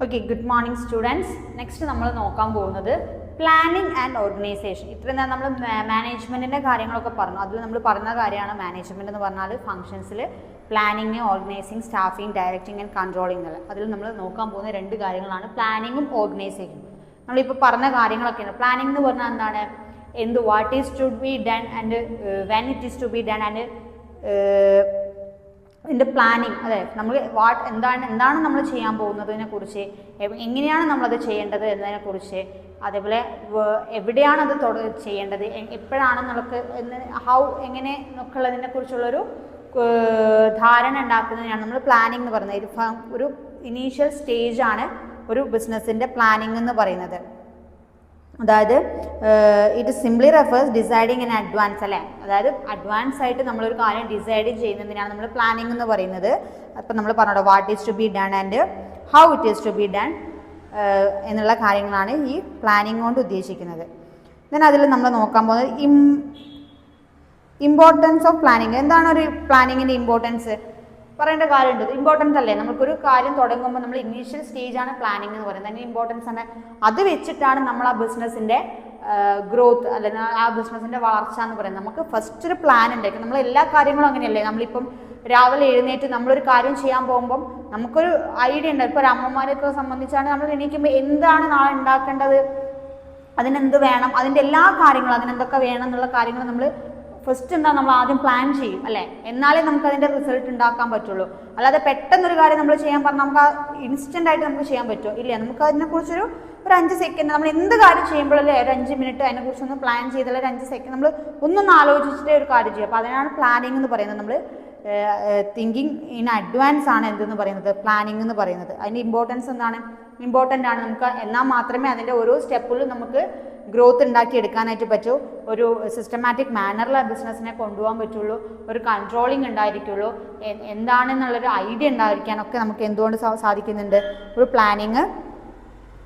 Okay, good morning students. Next നമ്മൾ നോക്കാൻ പോകുന്നത് പ്ലാനിംഗ് ആൻഡ് ഓർഗനൈസേഷൻ. ഇത്രയും നേരം നമ്മൾ മാനേജ്മെൻറ്റിൻ്റെ കാര്യങ്ങളൊക്കെ പറഞ്ഞു. അതിൽ നമ്മൾ പറഞ്ഞ കാര്യമാണ് മാനേജ്മെൻറ്റ് എന്ന് പറഞ്ഞാൽ ഫംഗ്ഷൻസിൽ planning, organising, staffing, directing and controlling എന്നുള്ള. അതിൽ നമ്മൾ നോക്കാൻ പോകുന്ന രണ്ട് കാര്യങ്ങളാണ് പ്ലാനിങ്ങും ഓർഗനൈസേഷനും. നമ്മളിപ്പോൾ പറഞ്ഞ കാര്യങ്ങളൊക്കെയാണ്. പ്ലാനിംഗ് എന്ന് പറഞ്ഞാൽ എന്താണ്, what is to be done and when it is to be done and ഇതിൻ്റെ പ്ലാനിങ്, അതെ നമ്മൾ എന്താണ് നമ്മൾ ചെയ്യാൻ പോകുന്നതിനെ കുറിച്ച്, എങ്ങനെയാണ് നമ്മളത് ചെയ്യേണ്ടത് എന്നതിനെക്കുറിച്ച്, അതേപോലെ എവിടെയാണ് അത് ചെയ്യേണ്ടത്, എപ്പോഴാണ് നമുക്ക് എങ്ങനെ എന്നൊക്കെയുള്ളതിനെ കുറിച്ചുള്ളൊരു ധാരണ ഉണ്ടാക്കുന്നതിനാണ് നമ്മൾ പ്ലാനിങ് എന്ന് പറയുന്നത്. ഇത് ഒരു ഇനീഷ്യൽ സ്റ്റേജാണ് ഒരു ബിസിനസ്സിൻ്റെ പ്ലാനിങ് എന്ന് പറയുന്നത്. അതായത് it simply refers deciding in advance, അല്ലേ? അതായത് അഡ്വാൻസ് ആയിട്ട് നമ്മളൊരു കാര്യം ഡിസൈഡ് ചെയ്യുന്നതിനാണ് നമ്മൾ പ്ലാനിങ് എന്ന് പറയുന്നത്. അപ്പം നമ്മൾ പറഞ്ഞോ what is to be done and how it is to be done എന്നുള്ള കാര്യങ്ങളാണ് ഈ പ്ലാനിങ് കൊണ്ട് ഉദ്ദേശിക്കുന്നത്. ദെൻ അതിൽ നമ്മൾ നോക്കാൻ പോകുന്നത് ഇമ്പോർട്ടൻസ് ഓഫ് പ്ലാനിങ്. എന്താണ് ഒരു പ്ലാനിങ്ങിൻ്റെ ഇമ്പോർട്ടൻസ്? പറയേണ്ട കാര്യമുണ്ട്. ഇമ്പോർട്ടൻസ് അല്ലേ, നമുക്കൊരു കാര്യം തുടങ്ങുമ്പോൾ നമ്മൾ ഇനീഷ്യൽ സ്റ്റേജാണ് പ്ലാനിങ് എന്ന് പറയുന്നത്. അതിൻ്റെ ഇമ്പോർട്ടൻസ് ആണ്. അത് വെച്ചിട്ടാണ് നമ്മൾ ആ ബിസിനസ്സിൻ്റെ ഗ്രോത്ത് അല്ലെങ്കിൽ ആ ബിസിനസ്സിൻ്റെ വളർച്ച എന്ന് പറയുന്നത്. നമുക്ക് ഫസ്റ്റ് ഒരു പ്ലാൻ ഉണ്ടായിരിക്കും. നമ്മൾ എല്ലാ കാര്യങ്ങളും അങ്ങനെയല്ലേ. നമ്മളിപ്പം രാവിലെ എഴുന്നേറ്റ് നമ്മളൊരു കാര്യം ചെയ്യാൻ പോകുമ്പം നമുക്കൊരു ഐഡിയ ഉണ്ട്. ഇപ്പോൾ ഒരു അമ്മമാരെയൊക്കെ സംബന്ധിച്ചാണ് നമ്മൾ എണീക്കുമ്പോൾ എന്താണ് നാളെ ഉണ്ടാക്കേണ്ടത്, അതിനെന്ത് വേണം, അതിൻ്റെ എല്ലാ കാര്യങ്ങളും അതിനെന്തൊക്കെ വേണം എന്നുള്ള കാര്യങ്ങൾ നമ്മൾ ഫസ്റ്റ് നമ്മൾ ആദ്യം പ്ലാൻ ചെയ്യും, അല്ലേ? എന്നാലേ നമുക്ക് അതിൻ്റെ റിസൾട്ട് ഉണ്ടാക്കാൻ പറ്റുള്ളൂ. അല്ലാതെ പെട്ടെന്നൊരു കാര്യം നമ്മൾ ചെയ്യാൻ പറഞ്ഞാൽ നമുക്ക് ആ ഇൻസ്റ്റൻ്റ് ആയിട്ട് നമുക്ക് ചെയ്യാൻ പറ്റുമോ? ഇല്ല. നമുക്ക് അതിനെക്കുറിച്ചൊരു 5 സെക്കൻഡ്, നമ്മൾ എന്ത് കാര്യം ചെയ്യുമ്പോഴല്ലേ ഒരു 5 മിനിറ്റ് അതിനെക്കുറിച്ചൊന്ന് പ്ലാൻ ചെയ്താൽ 5 സെക്കൻഡ് നമ്മൾ ഒന്നൊന്ന് ആലോചിച്ചിട്ടേ ഒരു കാര്യം ചെയ്യും. അപ്പോൾ അതിനാണ് പ്ലാനിങ് എന്ന് പറയുന്നത്. നമ്മൾ തിങ്കിങ് ഇൻ അഡ്വാൻസ് ആണ് എന്തെന്ന് പറയുന്നത്, പ്ലാനിങ് എന്ന് പറയുന്നത്. അതിൻ്റെ ഇമ്പോർട്ടൻസ് എന്താണ്? ഇമ്പോർട്ടൻ്റ് ആണ്. നമുക്ക് എന്നാൽ മാത്രമേ അതിൻ്റെ ഓരോ സ്റ്റെപ്പിലും നമുക്ക് ഗ്രോത്ത് ഉണ്ടാക്കി എടുക്കാനായിട്ട് പറ്റൂ. ഒരു സിസ്റ്റമാറ്റിക് മാനറിൽ ആ ബിസിനസ്സിനെ കൊണ്ടുപോകാൻ പറ്റുള്ളൂ. ഒരു കൺട്രോളിങ് ഉണ്ടായിരിക്കുള്ളൂ. എന്താണെന്നുള്ളൊരു ഐഡിയ ഉണ്ടായിരിക്കാനൊക്കെ നമുക്ക് എന്തുകൊണ്ട് സാധിക്കുന്നുണ്ട്? ഒരു പ്ലാനിങ്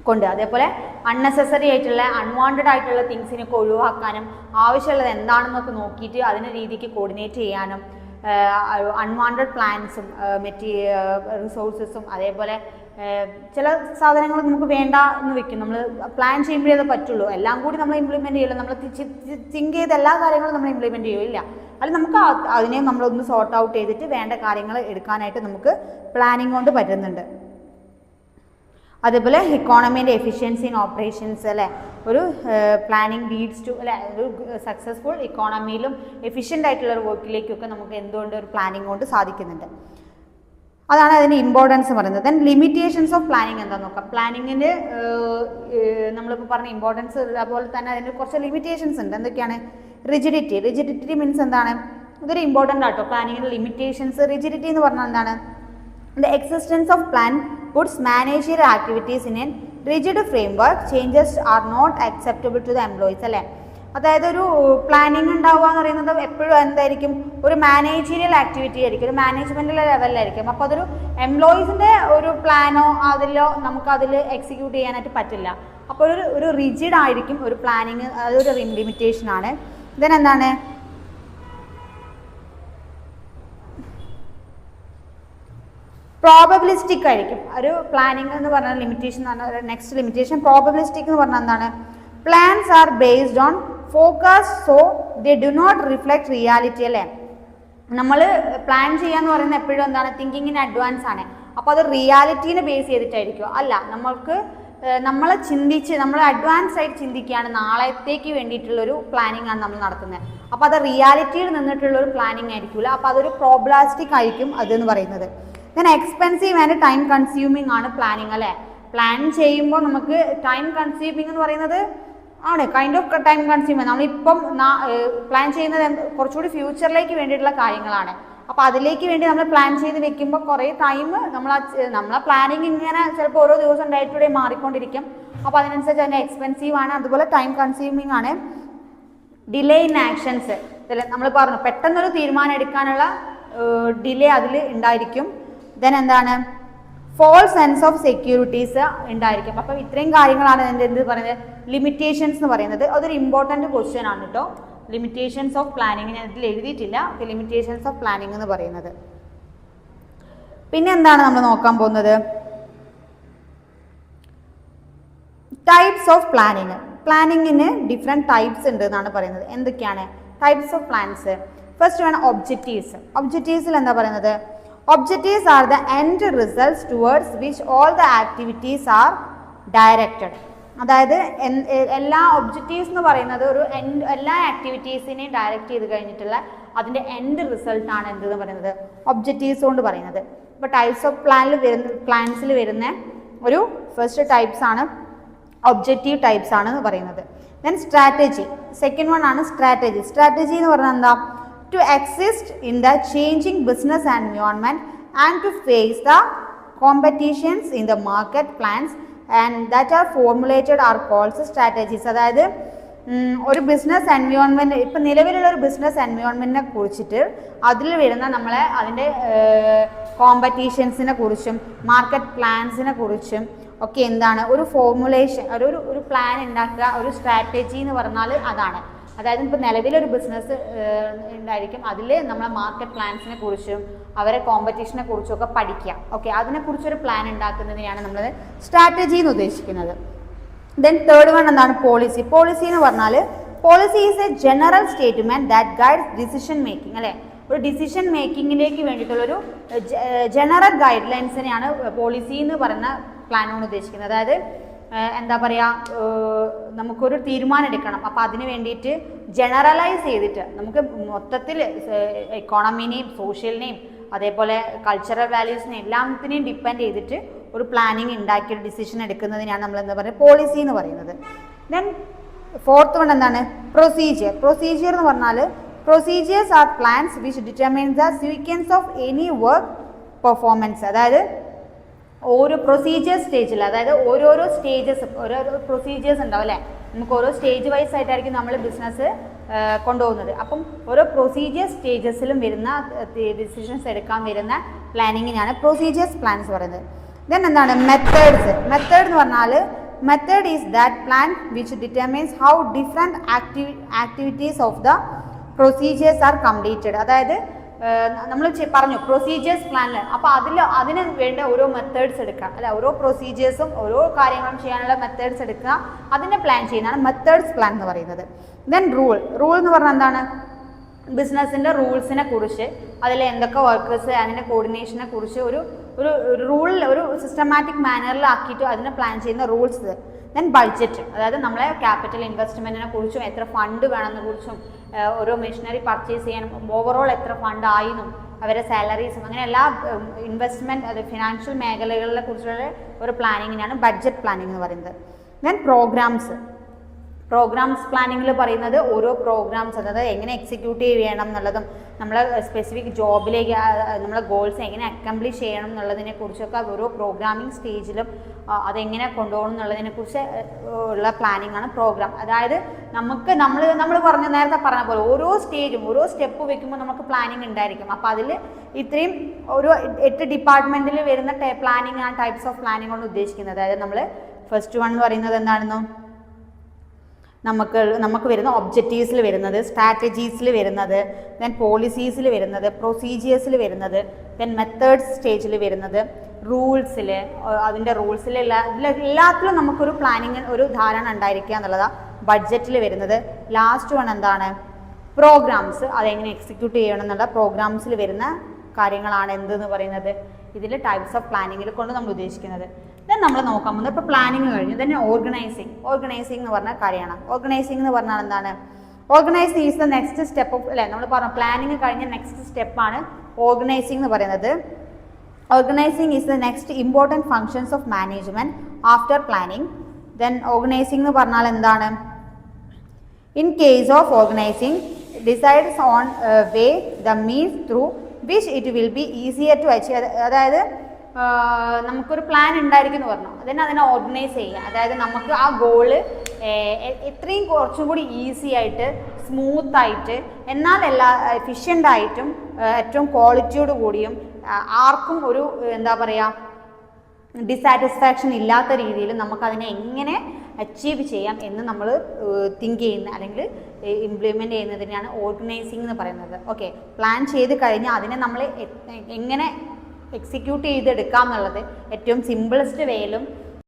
കൊണ്ട്. അതേപോലെ അൺനെസസറി ആയിട്ടുള്ള അൺവാണ്ടഡ് ആയിട്ടുള്ള തിങ്സിനൊക്കെ ഒഴിവാക്കാനും ആവശ്യമുള്ളത് എന്താണെന്നൊക്കെ നോക്കിയിട്ട് അതിൻ്റെ രീതിക്ക് കോർഡിനേറ്റ് ചെയ്യാനും അൺവാണ്ടഡ് പ്ലാൻസും റിസോഴ്സസും അതേപോലെ ചില സാധനങ്ങൾ നമുക്ക് വേണ്ട എന്ന് വെക്കും. നമ്മൾ പ്ലാൻ ചെയ്യുമ്പോഴേ അത് പറ്റുള്ളൂ. എല്ലാം കൂടി നമ്മൾ ഇംപ്ലിമെൻറ്റ് ചെയ്യില്ല. നമ്മൾ തിങ്ക് ചെയ്ത എല്ലാ കാര്യങ്ങളും നമ്മൾ ഇംപ്ലിമെൻറ്റ് ചെയ്യില്ല. അത് നമുക്ക് അതിനെ നമ്മളൊന്ന് സോർട്ട് ഔട്ട് ചെയ്തിട്ട് വേണ്ട കാര്യങ്ങൾ എടുക്കാനായിട്ട് നമുക്ക് പ്ലാനിങ് കൊണ്ട് പറ്റുന്നുണ്ട്. അതേപോലെ economy and efficiency in operations, അല്ലേ? ഒരു പ്ലാനിങ് ലീഡ്സ് ടു, അല്ലെ, ഒരു സക്സസ്ഫുൾ ഇക്കോണമിയിലും എഫിഷ്യൻ്റ് ആയിട്ടുള്ള ഒരു വർക്കിലേക്കൊക്കെ നമുക്ക് എന്തുകൊണ്ട് ഒരു പ്ലാനിങ് കൊണ്ട് സാധിക്കുന്നുണ്ട്. അതാണ് അതിൻ്റെ ഇമ്പോർട്ടൻസ് പറയുന്നത്. ദെൻ ലിമിറ്റേഷൻസ് ഓഫ് പ്ലാനിങ് എന്താണെന്ന് നോക്കാം. പ്ലാനിങ്ങിന് നമ്മളിപ്പോൾ പറഞ്ഞ ഇമ്പോർട്ടൻസ് അതുപോലെ തന്നെ അതിന് കുറച്ച് ലിമിറ്റേഷൻസ് ഉണ്ട്. എന്തൊക്കെയാണ്? റിജിഡിറ്റി മീൻസ് എന്താണ്? ഇതൊരു ഇമ്പോർട്ടൻ്റ് ആട്ടോ പ്ലാനിങ്ങിൻ്റെ ലിമിറ്റേഷൻസ്. റിജിഡിറ്റി എന്ന് പറഞ്ഞാൽ എന്താണ്? The existence of plan puts managerial activities in a rigid framework. Changes are not acceptable to the employees, അല്ലേ? അതായത് ഒരു പ്ലാനിങ് ഉണ്ടാവുക എന്ന് പറയുന്നത് എപ്പോഴും എന്തായിരിക്കും? ഒരു മാനേജീരിയൽ ആക്ടിവിറ്റി ആയിരിക്കും, ഒരു മാനേജ്മെൻറ്റിലെ ലെവലിലായിരിക്കും. അപ്പോൾ അതൊരു എംപ്ലോയീസിൻ്റെ ഒരു പ്ലാനോ അതിലോ നമുക്കതിൽ എക്സിക്യൂട്ട് ചെയ്യാനായിട്ട് പറ്റില്ല. അപ്പോൾ ഒരു റിജിഡ് ആയിരിക്കും ഒരു പ്ലാനിങ്. അതൊരു ലിമിറ്റേഷനാണ്. ദെൻ എന്താണ്? പ്രോബബിലിസ്റ്റിക് ആയിരിക്കും ഒരു പ്ലാനിങ് എന്ന് പറഞ്ഞ ലിമിറ്റേഷൻ എന്ന് പറഞ്ഞാൽ. നെക്സ്റ്റ് ലിമിറ്റേഷൻ പ്രോബബിലിസ്റ്റിക് എന്ന് പറഞ്ഞാൽ എന്താണ്? Plans are based on focus so they do not reflect reality, അല്ലേ? നമ്മൾ പ്ലാൻ ചെയ്യാന്ന് പറയുന്നത് എപ്പോഴും എന്താണ്? തിങ്കിങ് ഇൻ അഡ്വാൻസ് ആണ്. അപ്പോൾ അത് റിയാലിറ്റീനെ ബേസ് ചെയ്തിട്ടായിരിക്കും. അല്ല, നമ്മൾ അഡ്വാൻസ് ആയിട്ട് ചിന്തിക്കുകയാണ്. നാളത്തേക്ക് വേണ്ടിയിട്ടുള്ളൊരു പ്ലാനിങ് ആണ് നമ്മൾ നടത്തുന്നത്. അപ്പോൾ അത് റിയാലിറ്റിയിൽ നിന്നിട്ടുള്ളൊരു പ്ലാനിങ് ആയിരിക്കില്ല. അപ്പോൾ അതൊരു പ്രോബബിലിസ്റ്റിക് ആയിരിക്കും അതെന്ന് പറയുന്നത്. Then expensive and time consuming ആണ് പ്ലാനിങ്, അല്ലേ? പ്ലാൻ ചെയ്യുമ്പോൾ നമുക്ക് ടൈം കൺസ്യൂമിങ് എന്ന് പറയുന്നത് ആണ് കൈൻഡ് ഓഫ് ടൈം കൺസ്യൂമിങ്. നമ്മളിപ്പം പ്ലാൻ ചെയ്യുന്നത് കുറച്ചുകൂടി ഫ്യൂച്ചറിലേക്ക് വേണ്ടിയിട്ടുള്ള കാര്യങ്ങളാണ്. അപ്പോൾ അതിലേക്ക് വേണ്ടി നമ്മൾ പ്ലാൻ ചെയ്ത് വെക്കുമ്പോൾ കുറേ ടൈം നമ്മളെ പ്ലാനിങ് ഇങ്ങനെ ചിലപ്പോൾ ഓരോ ദിവസം ഡേ ടു ഡേ മാറിക്കൊണ്ടിരിക്കും. അപ്പോൾ അതിനനുസരിച്ച് അതിൻ്റെ എക്സ്പെൻസീവ് ആണ്. അതുപോലെ ടൈം കൺസ്യൂമിങ് ആണ്. ഡിലേ ഇൻ ആക്ഷൻസ്, നമ്മൾ പറഞ്ഞു പെട്ടെന്നൊരു തീരുമാനം എടുക്കാനുള്ള ഡിലേ അതിൽ ഉണ്ടായിരിക്കും. ദെൻ എന്താണ്? ഫോൾസ് സെൻസ് ഓഫ് സെക്യൂരിറ്റീസ് ഉണ്ടായിരിക്കും. അപ്പോൾ ഇത്രയും കാര്യങ്ങളാണ് എന്ത് പറയുന്നത്? ലിമിറ്റേഷൻസ് എന്ന് പറയുന്നത്. അതൊരു ഇമ്പോർട്ടൻറ്റ് ക്വസ്റ്റ്യൻ ആണ് കേട്ടോ. ലിമിറ്റേഷൻസ് ഓഫ് പ്ലാനിങ് ഞാൻ ഇതിൽ എഴുതിയിട്ടില്ല. ലിമിറ്റേഷൻസ് ഓഫ് പ്ലാനിങ് എന്ന് പറയുന്നത്. പിന്നെ എന്താണ് നമ്മൾ നോക്കാൻ പോകുന്നത്? Types of planning. പ്ലാനിങ്ങിന് ഡിഫറെൻറ്റ് ടൈപ്സ് ഉണ്ട് എന്നാണ് പറയുന്നത്. എന്തൊക്കെയാണ് ടൈപ്സ് ഓഫ് പ്ലാൻസ്? ഫസ്റ്റ് വേണം ഒബ്ജക്റ്റീവ്സ്. ഒബ്ജക്റ്റീവ്സിൽ എന്താ പറയുന്നത്? Objectives are the end results towards which all the activities are directed. അതായത് എല്ലാ ഒബ്ജക്റ്റീവ്സ് എന്ന് പറയുന്നത് ഒരു എല്ലാ ആക്ടിവിറ്റീസിനെയും ഡയറക്റ്റ് ചെയ്ത് കഴിഞ്ഞിട്ടുള്ള അതിൻ്റെ എൻഡ് റിസൾട്ടാണ് എന്തെന്ന് പറയുന്നത് ഒബ്ജക്റ്റീവ്സ് കൊണ്ട് പറയുന്നത്. ഇപ്പോൾ ടൈപ്സ് ഓഫ് പ്ലാൻസിൽ വരുന്ന ഒരു ഫസ്റ്റ് ടൈപ്സ് ആണ് ഒബ്ജക്റ്റീവ് ടൈപ്സ് ആണ് എന്ന് പറയുന്നത്. ദെൻ സ്ട്രാറ്റജി, സെക്കൻഡ് വൺ ആണ് സ്ട്രാറ്റജി. സ്ട്രാറ്റജി എന്ന് പറഞ്ഞാൽ എന്താ? To exist in the changing business environment and to face the competitions in the market plans and that are formulated are calls strategies. അതായത് ഒരു business environment, ഇപ്പം നിലവിലുള്ള ഒരു business എൻവയോൺമെൻറ്റിനെ കുറിച്ചിട്ട് അതിൽ വരുന്ന നമ്മളെ അതിൻ്റെ കോമ്പറ്റീഷൻസിനെ കുറിച്ചും മാർക്കറ്റ് പ്ലാൻസിനെ കുറിച്ചും ഒക്കെ എന്താണ് ഒരു ഫോർമുലേഷൻ, ഒരു പ്ലാൻ ഉണ്ടാക്കുക. ഒരു സ്ട്രാറ്റജി എന്ന് പറഞ്ഞാൽ അതാണ്. അതായത് ഇപ്പോൾ നിലവിലൊരു ബിസിനസ് ഉണ്ടായിരിക്കും, അതിൽ നമ്മളെ മാർക്കറ്റ് പ്ലാൻസിനെ കുറിച്ചും അവരെ കോമ്പറ്റീഷനെ കുറിച്ചും ഒക്കെ പഠിക്കുക. ഓക്കെ, അതിനെക്കുറിച്ചൊരു പ്ലാൻ ഉണ്ടാക്കുന്നതിനെയാണ് നമ്മൾ സ്ട്രാറ്റജി എന്ന് ഉദ്ദേശിക്കുന്നത്. ദെൻ തേർഡ് വൺ എന്താണ്? പോളിസി. പോളിസി എന്ന് പറഞ്ഞാൽ policy is A general statement that guides decision making. അല്ലേ, ഒരു ഡിസിഷൻ മേക്കിങ്ങിലേക്ക് വേണ്ടിയിട്ടുള്ളൊരു ജനറൽ ഗൈഡ് ലൈൻസിനെയാണ് പോളിസി എന്ന് പറയുന്ന പ്ലാൻ കൊണ്ട് ഉദ്ദേശിക്കുന്നത്. അതായത് എന്താ പറയുക, നമുക്കൊരു തീരുമാനം എടുക്കണം. അപ്പോൾ അതിന് വേണ്ടിയിട്ട് ജനറലൈസ് ചെയ്തിട്ട് നമുക്ക് മൊത്തത്തിൽ എക്കോണമിനെയും സോഷ്യലിനെയും അതേപോലെ കൾച്ചറൽ വാല്യൂസിനെയും എല്ലാത്തിനെയും ഡിപ്പെൻഡ് ചെയ്തിട്ട് ഒരു പ്ലാനിങ് ഉണ്ടാക്കിയൊരു ഡിസിഷൻ എടുക്കുന്നതിനാണ് നമ്മൾ എന്താ പറയുക പോളിസി എന്ന് പറയുന്നത്. ദെൻ ഫോർത്ത് വൺ എന്താണ്? പ്രൊസീജിയർ. പ്രൊസീജിയർ എന്ന് പറഞ്ഞാൽ procedures are plans which determine the sequence of any work performance. അതായത് ഓരോ പ്രൊസീജിയർ സ്റ്റേജിൽ, അതായത് ഓരോരോ സ്റ്റേജസ്, ഓരോരോ പ്രൊസീജിയേഴ്സ് ഉണ്ടാവും അല്ലേ, നമുക്ക് ഓരോ സ്റ്റേജ് വൈസ് ആയിട്ടായിരിക്കും നമ്മൾ ബിസിനസ് കൊണ്ടുപോകുന്നത്. അപ്പം ഓരോ പ്രൊസീജിയർ സ്റ്റേജസിലും വരുന്ന ഡിസിഷൻസ് എടുക്കാൻ വരുന്ന പ്ലാനിങ്ങിനാണ് പ്രൊസീജിയേഴ്സ് പ്ലാൻസ് പറയുന്നത്. ദെൻ എന്താണ്? മെത്തേഡ്സ്. മെത്തേഡ് എന്ന് പറഞ്ഞാൽ method is that plan which determines how different activities of the procedures are completed. അതായത് നമ്മൾ പറഞ്ഞു പ്രൊസീജിയേഴ്സ് പ്ലാനിൽ, അപ്പോൾ അതിന് വേണ്ട ഓരോ മെത്തേഡ്സ് എടുക്കുക അല്ലെ, ഓരോ പ്രൊസീജിയേഴ്സും ഓരോ കാര്യങ്ങളും ചെയ്യാനുള്ള മെത്തേഡ്സ് എടുക്കുക, അതിനെ പ്ലാൻ ചെയ്യുന്നതാണ് മെത്തേഡ്സ് പ്ലാൻ എന്ന് പറയുന്നത്. Then rule. റൂൾ എന്ന് പറഞ്ഞാൽ എന്താണ്? ബിസിനസ്സിൻ്റെ റൂൾസിനെ കുറിച്ച്, അതിൽ എന്തൊക്കെ വർക്കേഴ്സ്, അതിൻ്റെ കോർഡിനേഷനെ കുറിച്ച് ഒരു റൂളിൽ ഒരു സിസ്റ്റമാറ്റിക് മാനറിലാക്കിയിട്ട് അതിനെ പ്ലാൻ ചെയ്യുന്ന റൂൾസ്. ദെൻ ബഡ്ജറ്റ്, അതായത് നമ്മളെ ക്യാപിറ്റൽ ഇൻവെസ്റ്റ്മെൻറ്റിനെ കുറിച്ചും എത്ര ഫണ്ട് വേണമെന്നെ കുറിച്ചും ഓരോ മെഷീനറി പർച്ചേസ് ചെയ്യാനും ഓവറോൾ എത്ര ഫണ്ട് ആയെന്നും അവരെ സാലറീസും അങ്ങനെ എല്ലാ ഇൻവെസ്റ്റ്മെൻറ്റ് അത് ഫിനാൻഷ്യൽ മേഖലകളെ കുറിച്ചുള്ള ഒരു പ്ലാനിങ്ങിനാണ് ബഡ്ജറ്റ് പ്ലാനിങ് എന്ന് പറയുന്നത്. Then programmes. പ്രോഗ്രാംസ് പ്ലാനിങ്ങിൽ പറയുന്നത് ഓരോ പ്രോഗ്രാംസ്, അതായത് എങ്ങനെ എക്സിക്യൂട്ട് ചെയ്യണം എന്നുള്ളതും നമ്മളെ സ്പെസിഫിക് ജോബിലേക്ക് നമ്മളെ ഗോൾസ് എങ്ങനെ അക്കംപ്ലിഷ് ചെയ്യണം എന്നുള്ളതിനെ കുറിച്ചൊക്കെ ഓരോ പ്രോഗ്രാമിംഗ് സ്റ്റേജിലും അതെങ്ങനെ കൊണ്ടുപോകണം എന്നുള്ളതിനെ കുറിച്ച് ഉള്ള പ്ലാനിങ് ആണ് പ്രോഗ്രാം. അതായത് നമ്മൾ നേരത്തെ പറഞ്ഞ പോലെ ഓരോ സ്റ്റേജും ഓരോ സ്റ്റെപ്പ് വെക്കുമ്പോൾ നമുക്ക് പ്ലാനിങ് ഉണ്ടായിരിക്കും. അപ്പോൾ അതിൽ ഇത്രയും ഒരു 8 ഡിപ്പാർട്ട്മെൻറ്റിൽ വരുന്ന പ്ലാനിങ് ആണ് ടൈപ്സ് ഓഫ് പ്ലാനിങ് കൊണ്ട് ഉദ്ദേശിക്കുന്നത്. അതായത് നമ്മൾ ഫസ്റ്റ് വൺ എന്ന് പറയുന്നത് എന്താണെന്നോ, നമുക്ക് വരുന്ന ഒബ്ജക്റ്റീവ്സിൽ വരുന്നത്, സ്ട്രാറ്റജീസിൽ വരുന്നത്, ദെൻ പോളിസീസിൽ വരുന്നത്, പ്രൊസീജിയേഴ്സിൽ വരുന്നത്, ദെൻ മെത്തേഡ്സ് സ്റ്റേജിൽ വരുന്നത്, റൂൾസിൽ, അതിൻ്റെ റൂൾസിൽ എല്ലാത്തിലും നമുക്കൊരു പ്ലാനിങ് ഒരു ധാരണ ഉണ്ടായിരിക്കുക എന്നുള്ളതാണ് ബഡ്ജറ്റിൽ വരുന്നത്. ലാസ്റ്റ് വൺ എന്താണ്? പ്രോഗ്രാംസ്, അതെങ്ങനെ എക്സിക്യൂട്ട് ചെയ്യണം എന്നുള്ള പ്രോഗ്രാംസിൽ വരുന്ന കാര്യങ്ങളാണ് എന്തെന്ന് പറയുന്നത് ഇതിൽ ടൈപ്സ് ഓഫ് പ്ലാനിങ്ങിൽ കൊണ്ട് നമ്മൾ ഉദ്ദേശിക്കുന്നത്. ദെൻ നമ്മൾ നോക്കാൻ പോകുന്നത് ഇപ്പോൾ പ്ലാനിങ് കഴിഞ്ഞു. Then organising. ഓർഗനൈസിങ് എന്ന് പറഞ്ഞ കാര്യമാണ്. ഓർഗനൈസിങ് എന്ന് പറഞ്ഞാൽ എന്താണ്? Organising is the next step of, അല്ലേ, നമ്മൾ പറഞ്ഞു പ്ലാനിങ് കഴിഞ്ഞ നെക്സ്റ്റ് സ്റ്റെപ്പാണ് ഓർഗനൈസിങ് എന്ന് പറയുന്നത്. Organising is the next important functions of management after planning. Then organising എന്ന് പറഞ്ഞാൽ എന്താണ്? In case of organising decides on way the means through which it will be easier to achieve. അതായത് നമുക്കൊരു plan ഉണ്ടായിരിക്കും എന്ന് പറഞ്ഞു, അതിനെ ഓർഗനൈസ് ചെയ്യുക. അതായത് നമുക്ക് ആ ഗോള് എത്രയും കുറച്ചും കൂടി ഈസി ആയിട്ട് സ്മൂത്തായിട്ട് എന്നാൽ എഫിഷ്യൻ്റ് ആയിട്ടും ഏറ്റവും ക്വാളിറ്റിയോട് കൂടിയും ആർക്കും ഒരു എന്താ പറയുക ഡിസാറ്റിസ്ഫാക്ഷൻ ഇല്ലാത്ത രീതിയിൽ നമുക്കതിനെ എങ്ങനെ അച്ചീവ് ചെയ്യാം എന്ന് നമ്മൾ തിങ്ക് ചെയ്യുന്ന അല്ലെങ്കിൽ ഇംപ്ലിമെൻ്റ് ചെയ്യുന്നതിനാണ് ഓർഗനൈസിങ് എന്ന് പറയുന്നത്. ഓക്കെ, പ്ലാൻ ചെയ്ത് കഴിഞ്ഞാൽ അതിനെ നമ്മൾ എങ്ങനെ എക്സിക്യൂട്ട് ചെയ്തെടുക്കാം എന്നുള്ളത് ഏറ്റവും സിമ്പിളസ്റ്റ് വേയിലും